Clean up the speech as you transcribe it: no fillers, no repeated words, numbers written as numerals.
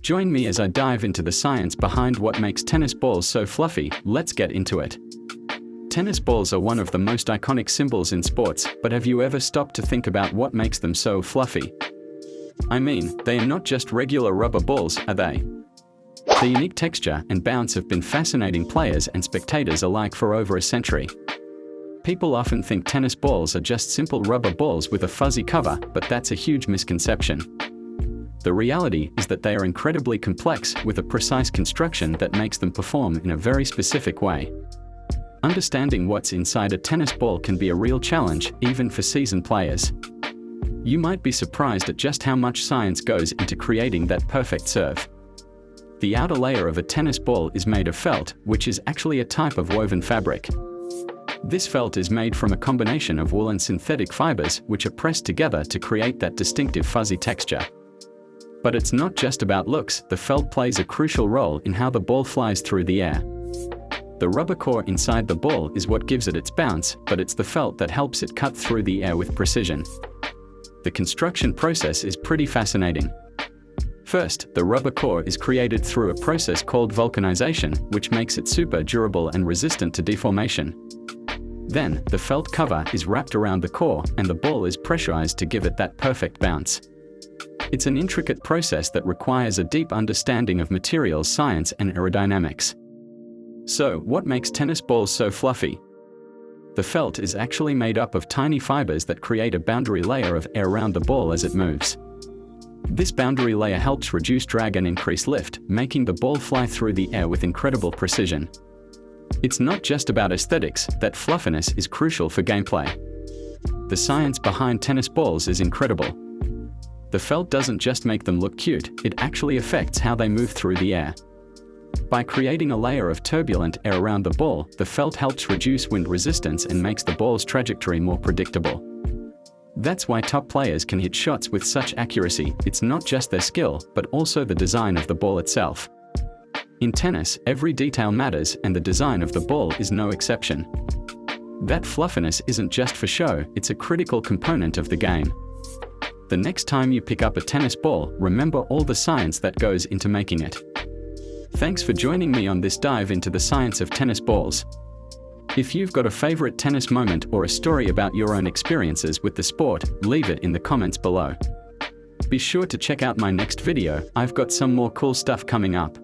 Join me as I dive into the science behind what makes tennis balls so fluffy. Let's get into it. Tennis balls are one of the most iconic symbols in sports, but have you ever stopped to think about what makes them so fluffy? I mean, they are not just regular rubber balls, are they? Their unique texture and bounce have been fascinating players and spectators alike for over a century. People often think tennis balls are just simple rubber balls with a fuzzy cover, but that's a huge misconception. The reality is that they are incredibly complex, with a precise construction that makes them perform in a very specific way. Understanding what's inside a tennis ball can be a real challenge, even for seasoned players. You might be surprised at just how much science goes into creating that perfect serve. The outer layer of a tennis ball is made of felt, which is actually a type of woven fabric. This felt is made from a combination of wool and synthetic fibers, which are pressed together to create that distinctive fuzzy texture. But it's not just about looks. The felt plays a crucial role in how the ball flies through the air. The rubber core inside the ball is what gives it its bounce, but it's the felt that helps it cut through the air with precision. The construction process is pretty fascinating. First, the rubber core is created through a process called vulcanization, which makes it super durable and resistant to deformation. Then, the felt cover is wrapped around the core, and the ball is pressurized to give it that perfect bounce. It's an intricate process that requires a deep understanding of materials science and aerodynamics. So, what makes tennis balls so fluffy? The felt is actually made up of tiny fibers that create a boundary layer of air around the ball as it moves. This boundary layer helps reduce drag and increase lift, making the ball fly through the air with incredible precision. It's not just about aesthetics. That fluffiness is crucial for gameplay. The science behind tennis balls is incredible. The felt doesn't just make them look cute, it actually affects how they move through the air. By creating a layer of turbulent air around the ball, the felt helps reduce wind resistance and makes the ball's trajectory more predictable. That's why top players can hit shots with such accuracy. It's not just their skill, but also the design of the ball itself. In tennis, every detail matters, and the design of the ball is no exception. That fluffiness isn't just for show, it's a critical component of the game. The next time you pick up a tennis ball, remember all the science that goes into making it. Thanks for joining me on this dive into the science of tennis balls. If you've got a favorite tennis moment or a story about your own experiences with the sport, leave it in the comments below. Be sure to check out my next video. I've got some more cool stuff coming up.